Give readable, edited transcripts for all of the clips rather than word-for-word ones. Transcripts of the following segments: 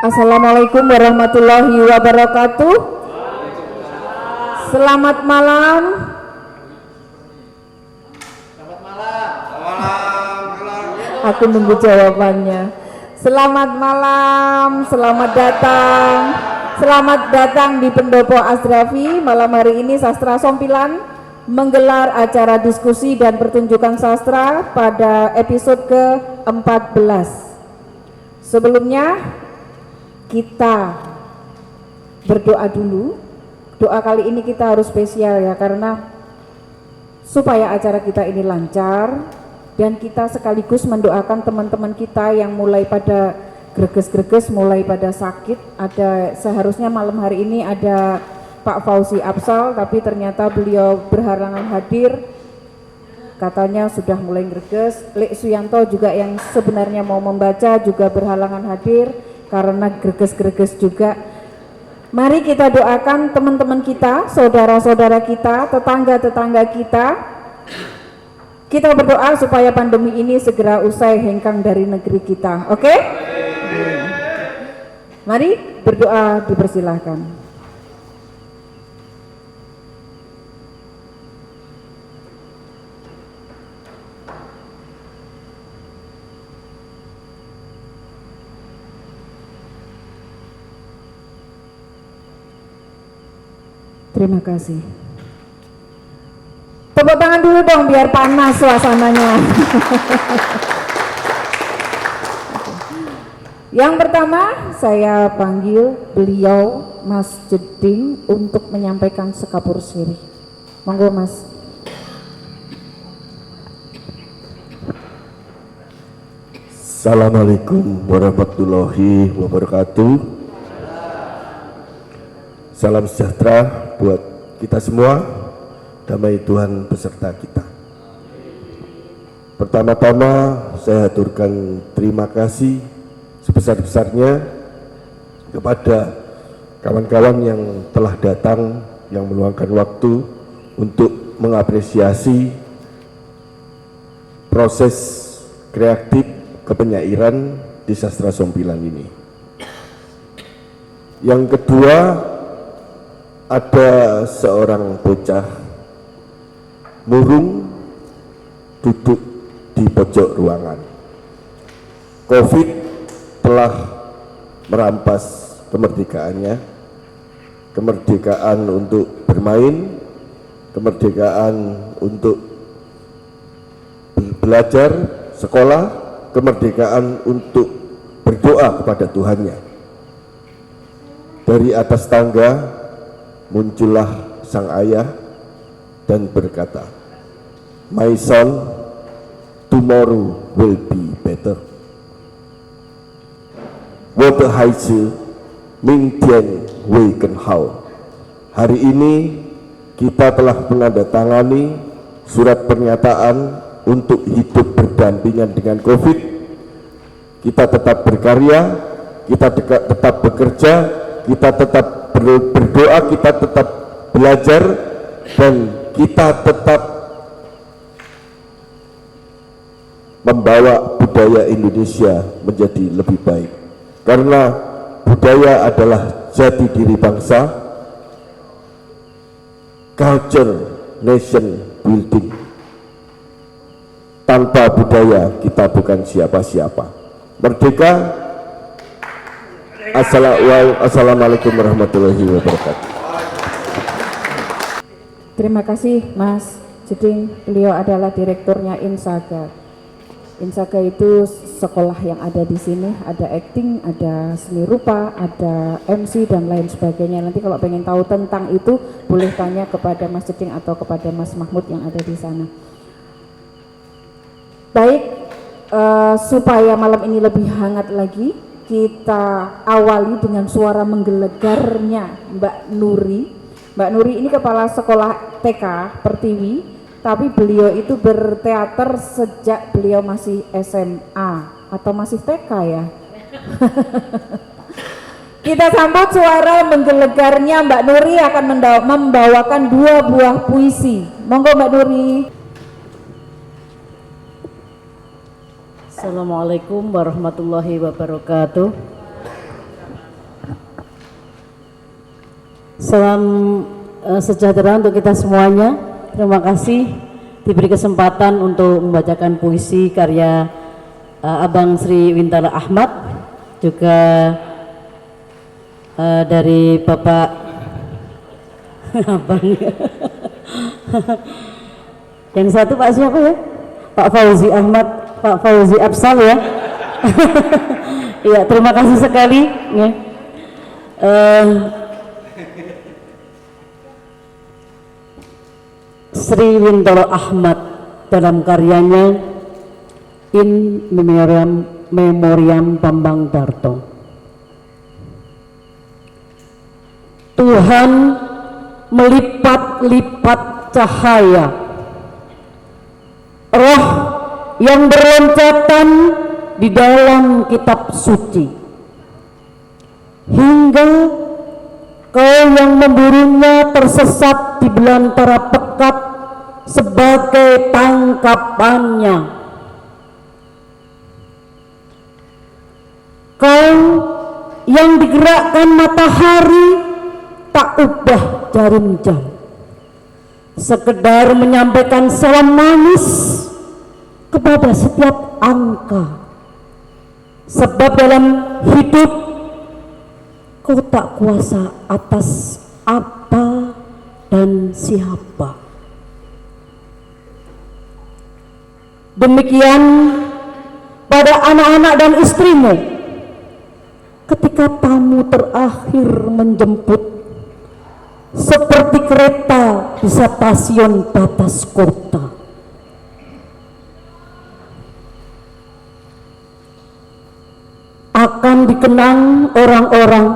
Assalamualaikum warahmatullahi wabarakatuh. Selamat malam. Aku nunggu jawabannya. Selamat malam, selamat datang di Pendopo Asrafi. Malam hari ini Sastra Sompilan menggelar acara diskusi dan pertunjukan sastra pada episode ke-14. Sebelumnya kita berdoa dulu. Doa kali ini kita harus spesial ya, karena supaya acara kita ini lancar dan kita sekaligus mendoakan teman-teman kita yang mulai pada greges-greges, mulai pada sakit. Ada seharusnya malam hari ini ada Pak Fauzi Absal, tapi ternyata beliau berhalangan hadir. Katanya sudah mulai greges. Lek Suyanto juga yang sebenarnya mau membaca juga berhalangan hadir karena greges-greges juga. Mari kita doakan teman-teman kita, saudara-saudara kita, tetangga-tetangga kita. Kita berdoa supaya pandemi ini segera usai hengkang dari negeri kita. Oke? Mari berdoa, dipersilahkan. Terima kasih. Tepuk tangan dulu dong biar panas suasananya. Yang pertama saya panggil beliau Mas Jeding untuk menyampaikan sekapur siri. Monggo Mas. Assalamualaikum warahmatullahi wabarakatuh. Salam sejahtera buat kita semua, damai Tuhan beserta kita. Pertama-tama saya haturkan terima kasih sebesar-besarnya kepada kawan-kawan yang telah datang, yang meluangkan waktu untuk mengapresiasi proses kreatif kepenyairan di Sastra Sompilan ini. Yang kedua, ada seorang bocah murung duduk di pojok ruangan. Covid telah merampas kemerdekaannya, kemerdekaan untuk bermain, kemerdekaan untuk belajar, sekolah, kemerdekaan untuk berdoa kepada Tuhannya. Dari atas tangga muncullah sang ayah dan berkata, "My son, tomorrow will be better." Wote haise, mingtian wei kenhao. Hari ini kita telah menandatangani surat pernyataan untuk hidup berdampingan dengan COVID. Kita tetap berkarya, kita tetap bekerja, kita tetap berdoa, kita tetap belajar, dan kita tetap membawa budaya Indonesia menjadi lebih baik. Karena budaya adalah jati diri bangsa, culture nation building. Tanpa budaya kita bukan siapa-siapa. Merdeka. Assalamualaikum warahmatullahi wabarakatuh. Terima kasih Mas Jeding. Beliau adalah direkturnya Insaga. Insaga itu sekolah yang ada di sini, ada acting, ada seni rupa, ada MC dan lain sebagainya. Nanti kalau pengen tahu tentang itu boleh tanya kepada Mas Jeding atau kepada Mas Mahmud yang ada di sana. Baik, supaya malam ini lebih hangat lagi, kita awali dengan suara menggelegarnya Mbak Nuri. Mbak Nuri ini kepala sekolah TK Pertiwi, tapi beliau itu berteater sejak beliau masih SMA atau masih TK ya. Kita sambut suara menggelegarnya Mbak Nuri akan membawakan 2 buah puisi. Monggo Mbak Nuri. Assalamualaikum warahmatullahi wabarakatuh. Salam sejahtera untuk kita semuanya. Terima kasih diberi kesempatan untuk membacakan puisi karya Abang Sri Wintara Ahmad, juga dari Bapak Abang yang satu Pak siapa ya? Pak Fauzi Ahmad, Pak Fauzi Absal ya. Iya, terima kasih sekali ya. Sri Wintara Ahmad dalam karyanya In Memoriam Bambang Darto. Tuhan melipat-lipat cahaya, roh yang berloncatan di dalam kitab suci, hingga kau yang memburunya tersesat di belantara pekat sebagai tangkapannya. Kau yang digerakkan matahari tak ubah jarum jam, sekedar menyampaikan salam manis kepada setiap angka. Sebab dalam hidup kau tak kuasa atas apa dan siapa. Demikian pada anak-anak dan istrimu ketika tamu terakhir menjemput, seperti kereta di stasiun batas kota. Akan dikenang orang-orang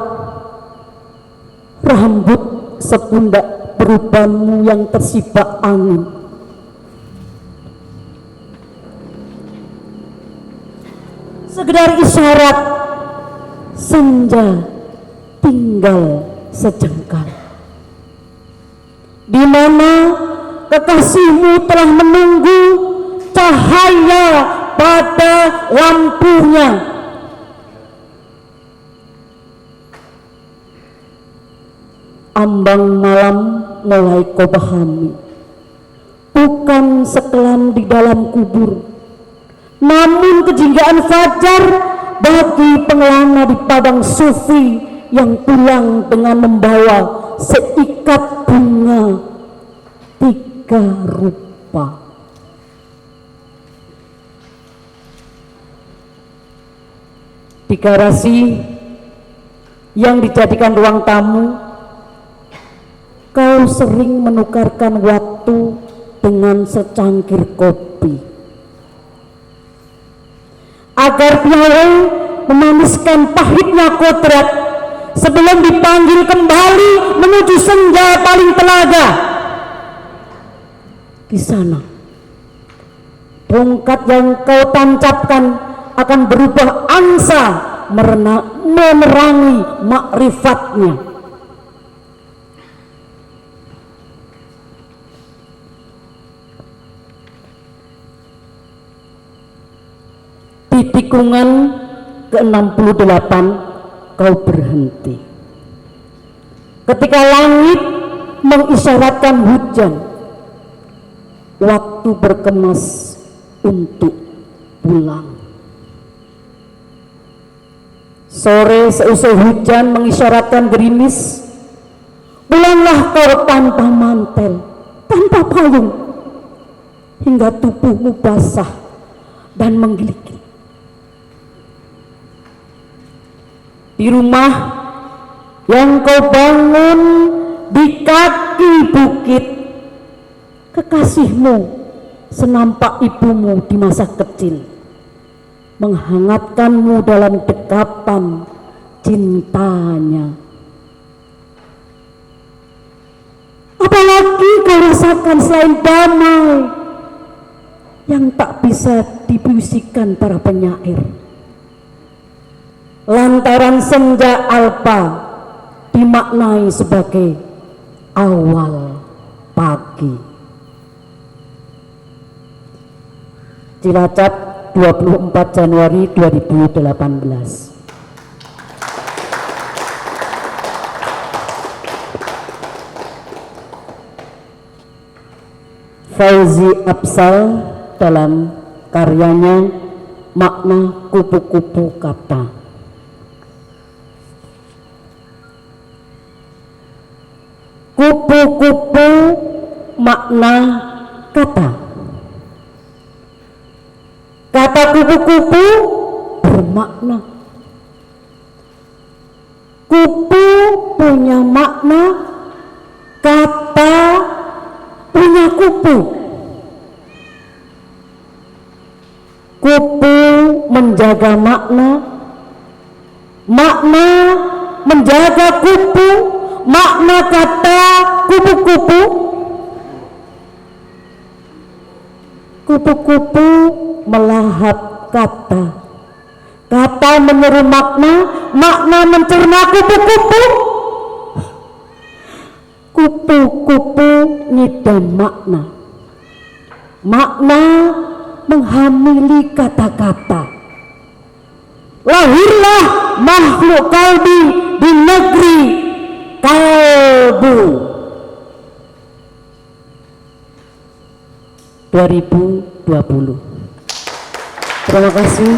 rambut sepundak perubahanmu yang tersibak angin. Sekedar isyarat senja tinggal sejengkal, di mana kekasihmu telah menunggu cahaya pada lampunya. Ambang malam mulai kau pahami, bukan sekelam di dalam kubur, namun kejinggaan fajar bagi pengelana di padang sufi yang pulang dengan membawa seikat bunga 3 rupa. Di garasi yang dijadikan ruang tamu, kau sering menukarkan waktu dengan secangkir kopi, agar piawai memaniskan pahitnya kodrat sebelum dipanggil kembali menuju senja paling telaga. Di sana, tongkat yang kau tancapkan akan berubah angsa menerangi makrifatnya. Di tikungan ke-68 kau berhenti ketika langit mengisyaratkan hujan. Waktu berkemas untuk pulang. Sore seusai hujan mengisyaratkan gerimis. Pulanglah kau tanpa mantel, tanpa payung, hingga tubuhmu basah dan menggigil. Di rumah yang kau bangun di kaki bukit, kekasihmu senampak ibumu di masa kecil, menghangatkanmu dalam dekapan cintanya. Apalagi kau rasakan selain damai yang tak bisa dipuisikan para penyair, lantaran senja alpa dimaknai sebagai awal pagi. Cilacap, 24 Januari 2018. Fauzi Absal dalam karyanya Makna Kupu-Kupu Kata. Kupu-kupu makna kata. Kata kupu-kupu bermakna. Kupu punya makna, kata punya kupu. Kupu menjaga makna, makna menjaga kupu, makna kata kupu-kupu. Kupu-kupu melahap kata, kata menyeru makna, makna mencerna kupu-kupu. Kupu-kupu ngidam makna, makna menghamili kata-kata. Lahirlah makhluk kalbi di negeri kalbu. 2020. Terima kasih.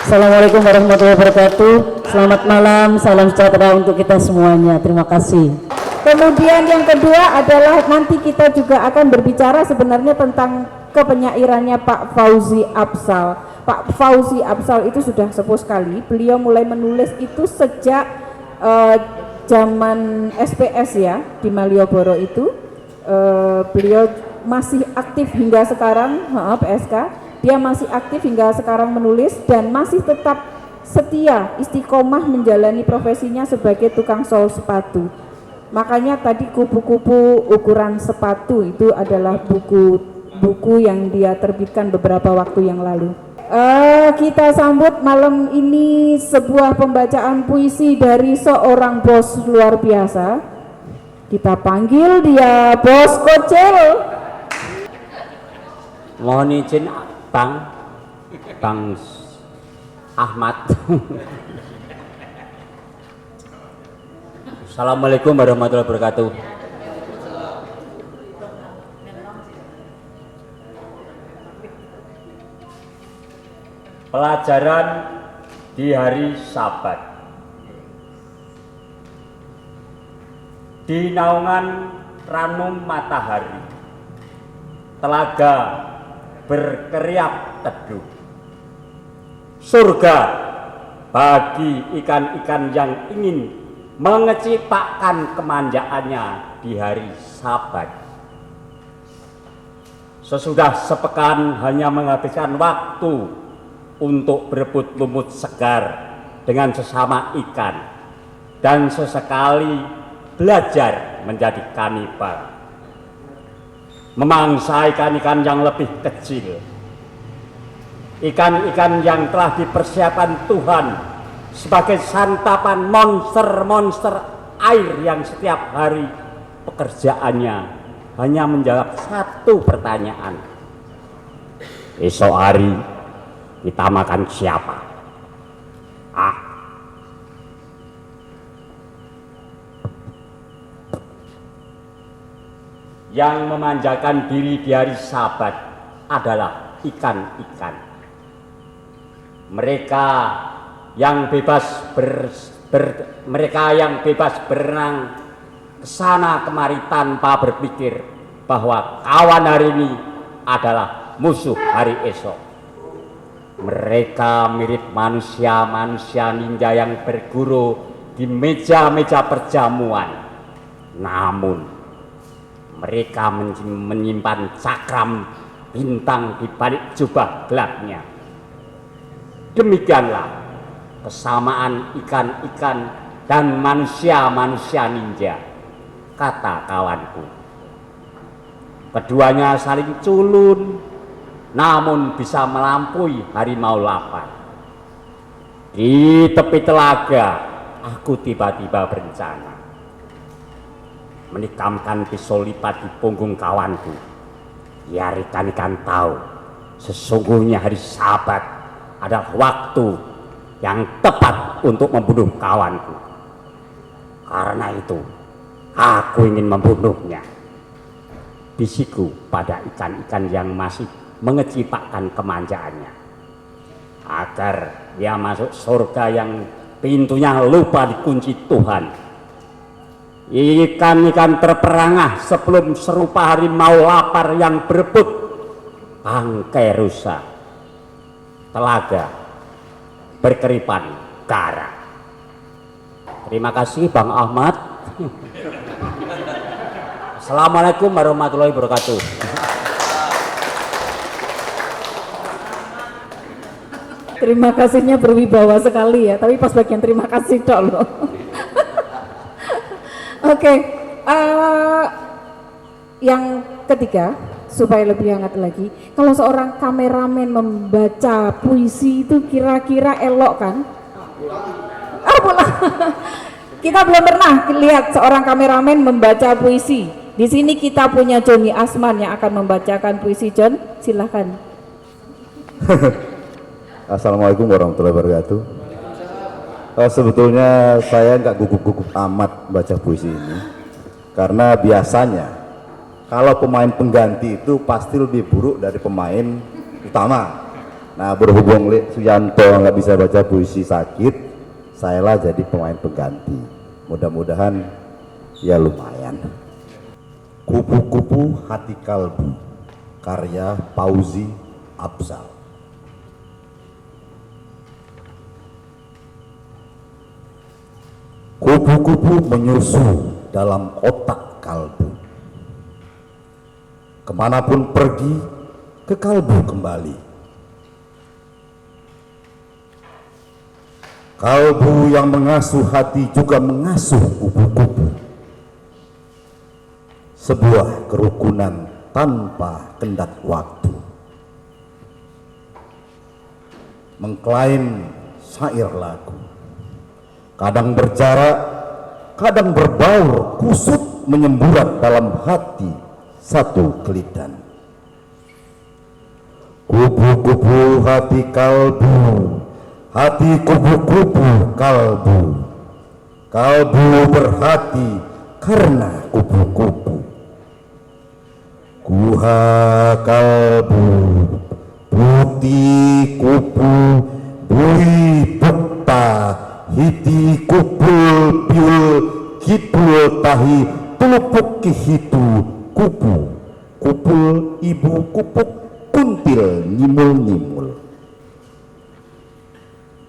Assalamualaikum warahmatullahi wabarakatuh. Selamat malam, salam sejahtera untuk kita semuanya. Terima kasih. Kemudian yang kedua adalah nanti kita juga akan berbicara sebenarnya tentang kepenyairannya Pak Fauzi Absal. Pak Fauzi Absal itu sudah sepuh sekali. Beliau mulai menulis itu sejak zaman SPS ya di Malioboro itu. Beliau masih aktif hingga sekarang, PSK. Dia masih aktif hingga sekarang menulis dan masih tetap setia istiqomah menjalani profesinya sebagai tukang sol sepatu. Makanya tadi kupu-kupu ukuran sepatu itu adalah buku yang dia terbitkan beberapa waktu yang lalu. Kita sambut malam ini sebuah pembacaan puisi dari seorang bos luar biasa. Kita panggil dia Bos Kocel. Mohon izin Bang Ahmad. Assalamualaikum warahmatullahi wabarakatuh. Pelajaran di hari Sabat. Di naungan ranum matahari, telaga berkeriak teduh. Surga bagi ikan-ikan yang ingin mengeciptakan kemanjaannya di hari Sabat. Sesudah sepekan hanya menghabiskan waktu untuk berebut lumut segar dengan sesama ikan dan sesekali belajar menjadi kanibal, memangsa ikan-ikan yang lebih kecil, ikan-ikan yang telah dipersiapkan Tuhan sebagai santapan monster-monster air yang setiap hari pekerjaannya hanya menjawab satu pertanyaan. Esok hari kita makan siapa? Yang memanjakan diri di hari Sabat adalah ikan-ikan. Mereka yang bebas berenang kesana kemari tanpa berpikir bahwa kawan hari ini adalah musuh hari esok. Mereka mirip manusia-manusia ninja yang berguru di meja-meja perjamuan. Namun mereka menyimpan cakram bintang di balik jubah gelapnya. Demikianlah kesamaan ikan-ikan dan manusia-manusia ninja, kata kawanku. Keduanya saling culun, namun bisa melampaui harimau lapar. Di tepi telaga, aku tiba-tiba berencana menikamkan pisau lipat di punggung kawanku. Biar ikan-ikan tahu sesungguhnya hari Sabat adalah waktu yang tepat untuk membunuh kawanku. Karena itu aku ingin membunuhnya. bisiku pada ikan-ikan yang masih mengecipakkan kemanjaannya, agar dia masuk surga yang pintunya lupa dikunci Tuhan. Ikan-ikan terperangah sebelum serupa harimau lapar yang berebut bangkai rusa, telaga berkeripan garam. Terima kasih Bang Ahmad. Assalamualaikum warahmatullahi wabarakatuh. Terima kasihnya berwibawa sekali ya, tapi pas bagian terima kasih dok loh. Oke, yang ketiga supaya lebih hangat lagi, kalau seorang kameramen membaca puisi itu kira-kira elok kan? Pulang. Kita belum pernah lihat seorang kameramen membaca puisi. Di sini kita punya Joni Asman yang akan membacakan puisi. John, silahkan. Assalamualaikum warahmatullahi wabarakatuh. Sebetulnya saya nggak gugup-gugup amat baca puisi ini, karena biasanya kalau pemain pengganti itu pasti lebih buruk dari pemain utama. Nah, berhubung Suyanto nggak bisa baca puisi sakit, saya lah jadi pemain pengganti. Mudah-mudahan ya lumayan. Kupu-kupu Hati Kalbu, karya Pauzi Abzal. Kupu-kupu menyusu dalam otak kalbu. Kemanapun pergi, ke kalbu kembali. Kalbu yang mengasuh hati juga mengasuh kupu-kupu. Sebuah kerukunan tanpa kendat waktu. Mengklaim syair lagu. Kadang berjarak, kadang berbaur, kusut menyemburat dalam hati satu kelidan. Kupu-kupu hati kalbu, hati kupu-kupu kalbu. Kalbu berhati karena kupu-kupu. Kuha kalbu, putih kupu, bui bekta, hiti kupul piul kipul tahi telupuk kihitu kupu, kupul ibu kupuk kuntil nyimul-nyimul.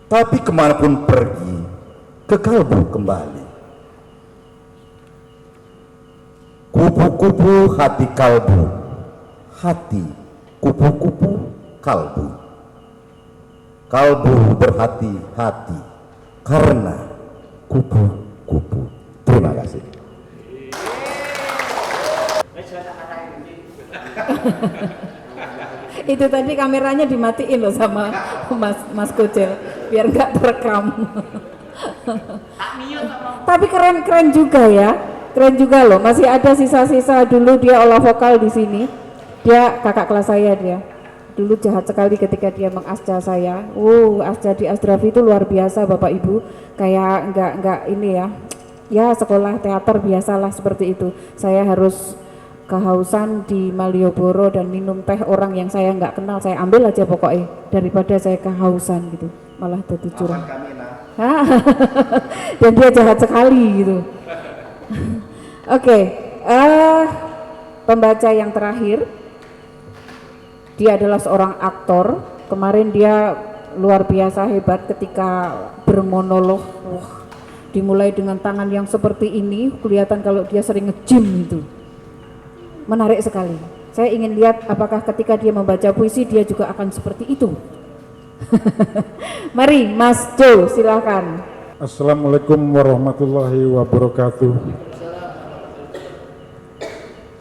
Tapi kemanapun pergi, ke kalbu kembali. Kupu-kupu hati kalbu, hati kupu-kupu kalbu. Kalbu berhati-hati karena kupu-kupu. Terima kasih. Itu tadi kameranya dimatiin loh sama Mas Kocel biar nggak terekam. Tapi keren juga ya, keren juga loh. Masih ada sisa-sisa dulu dia olah vokal di sini. Dia kakak kelas saya dia. Dulu jahat sekali ketika dia mengasca saya. Asca di Asdrafi itu luar biasa Bapak Ibu. Kayak enggak ini ya. Ya sekolah teater biasalah seperti itu. Saya harus kehausan di Malioboro dan minum teh orang yang saya enggak kenal. Saya ambil aja pokoknya daripada saya kehausan gitu. Malah jadi curang. Dan dia jahat sekali gitu. Oke, pembaca yang terakhir. Dia adalah seorang aktor. Kemarin dia luar biasa hebat ketika bermonolog. Dimulai dengan tangan yang seperti ini, kelihatan kalau dia sering nge-gym itu. Menarik sekali. Saya ingin lihat apakah ketika dia membaca puisi dia juga akan seperti itu. Mari Mas Jo, silakan. Assalamualaikum warahmatullahi wabarakatuh.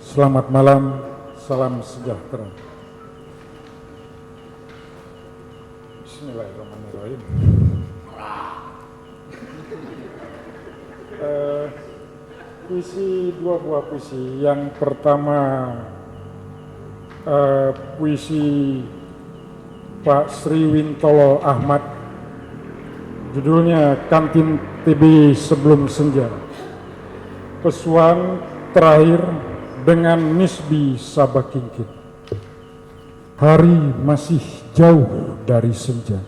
Selamat malam, salam sejahtera. Bismillahirrahmanirrahim. Puisi, dua buah puisi. Yang pertama puisi Pak Sri Wintolo Ahmad, judulnya Kantin TB Sebelum Senja. Pesuan terakhir dengan Nisbi Sabakingkin. Hari masih jauh dari senja.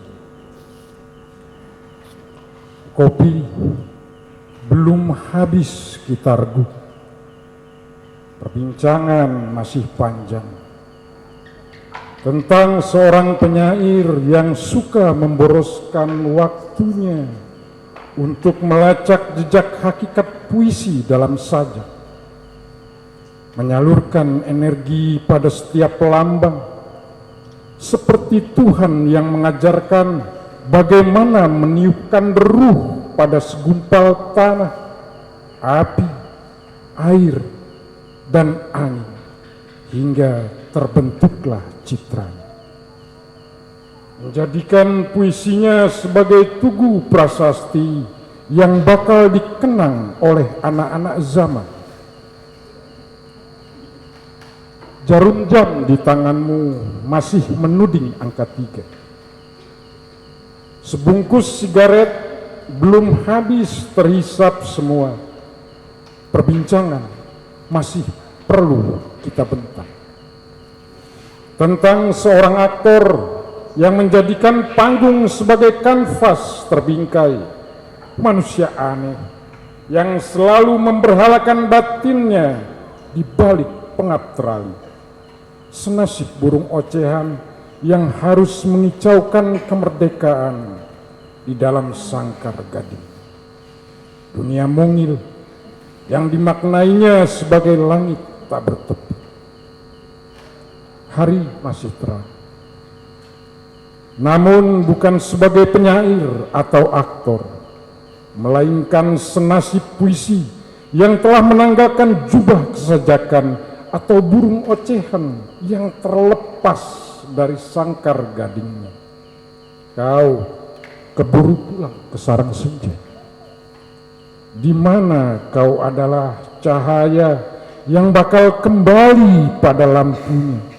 Kopi belum habis kita reguk. Perbincangan masih panjang tentang seorang penyair yang suka memboroskan waktunya untuk melacak jejak hakikat puisi dalam sajak, menyalurkan energi pada setiap lambang, seperti Tuhan yang mengajarkan bagaimana meniupkan ruh pada segumpal tanah, api, air, dan angin, hingga terbentuklah citranya. Menjadikan puisinya sebagai tugu prasasti yang bakal dikenang oleh anak-anak zaman. Jarum jam di tanganmu masih menuding angka 3. Sebungkus sigaret belum habis terhisap semua. Perbincangan masih perlu kita bentak. Tentang seorang aktor yang menjadikan panggung sebagai kanvas terbingkai. Manusia aneh yang selalu memberhalakan batinnya di balik pengap terali. Senasib burung ocehan yang harus mengicaukan kemerdekaan di dalam sangkar gading. Dunia mungil yang dimaknainya sebagai langit tak bertepi. Hari masih terang, namun bukan sebagai penyair atau aktor, melainkan senasib puisi yang telah menanggalkan jubah kesajakan atau burung ocehan yang terlepas dari sangkar gadingnya. Kau keburu pulang ke sarang senja, di mana kau adalah cahaya yang bakal kembali pada lampunya,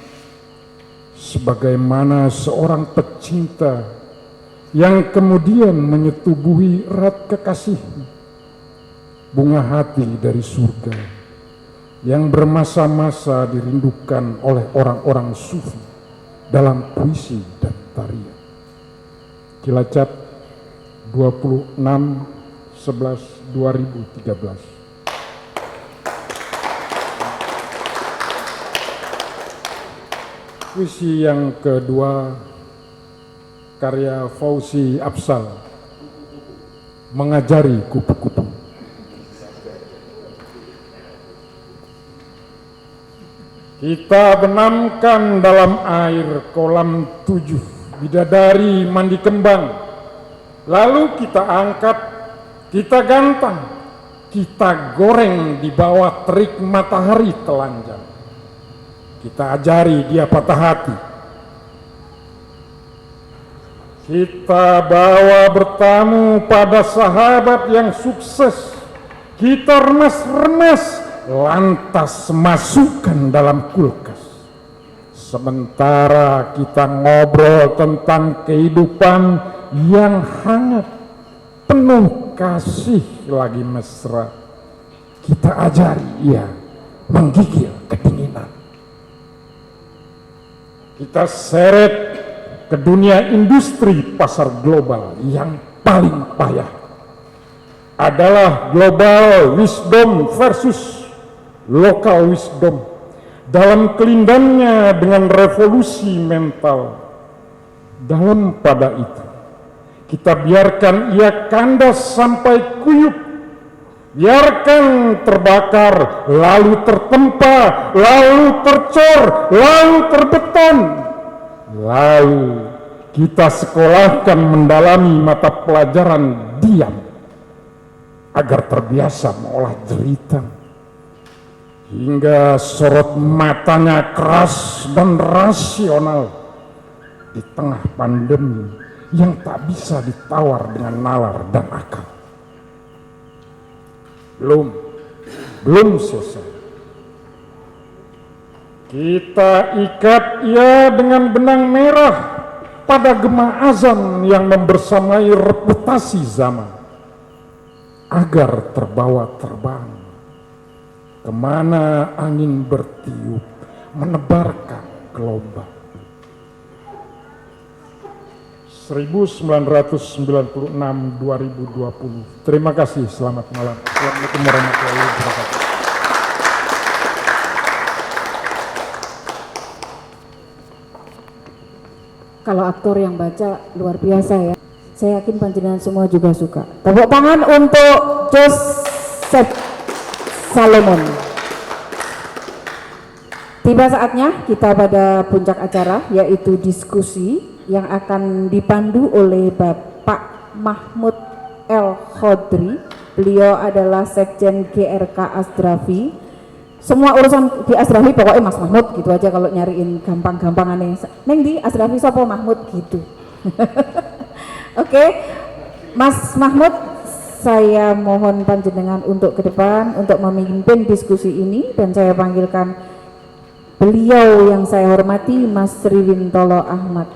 sebagaimana seorang pecinta yang kemudian menyetubuhi erat kekasihnya, bunga hati dari surga yang bermasa-masa dirindukan oleh orang-orang sufi dalam puisi dan tarian. Cilacap 26/11/2013. Puisi yang kedua, karya Fauzi Absal, Mengajari Kupu-Kupu. Kita benamkan dalam air kolam 7, bidadari mandi kembang. Lalu kita angkat, kita gantang, kita goreng di bawah terik matahari telanjang. Kita ajari dia patah hati. Kita bawa bertamu pada sahabat yang sukses. Kita remas-remas, lantas masukkan dalam kulkas. Sementara kita ngobrol tentang kehidupan yang hangat, penuh kasih lagi mesra. Kita ajari ia menggigil kedinginan. Kita seret ke dunia industri pasar global yang paling payah. Adalah global wisdom versus local wisdom. Dalam kelindannya dengan revolusi mental. Dalam pada itu, kita biarkan ia kandas sampai kuyup. Biarkan terbakar, lalu tertempa, lalu tercor, lalu terbeton. Lalu kita sekolahkan mendalami mata pelajaran diam, agar terbiasa mengolah jeritan. Hingga sorot matanya keras dan rasional di tengah pandemi yang tak bisa ditawar dengan nalar dan akal. Belum selesai. Kita ikat ia dengan benang merah pada gema azan yang membersamai reputasi zaman, agar terbawa terbang kemana angin bertiup menebarkan gelombang. 1996-2020. Terima kasih, selamat malam. Assalamualaikum warahmatullahi wabarakatuh. Kalau aktor yang baca luar biasa ya. Saya yakin panjenengan semua juga suka. Tepuk tangan untuk Joseph Salomon. Tiba saatnya kita pada puncak acara, yaitu diskusi yang akan dipandu oleh Bapak Mahmud El Khodri. Beliau adalah Sekjen GRK Asdrafi. Semua urusan di Asdrafi pokoknya Mas Mahmud gitu aja kalau nyariin gampang-gampangannya. Neng di Asdrafi sopo Mahmud gitu. Oke, Mas Mahmud, saya mohon panjenengan untuk ke depan untuk memimpin diskusi ini, dan saya panggilkan beliau yang saya hormati, Mas Riwintolo Ahmad.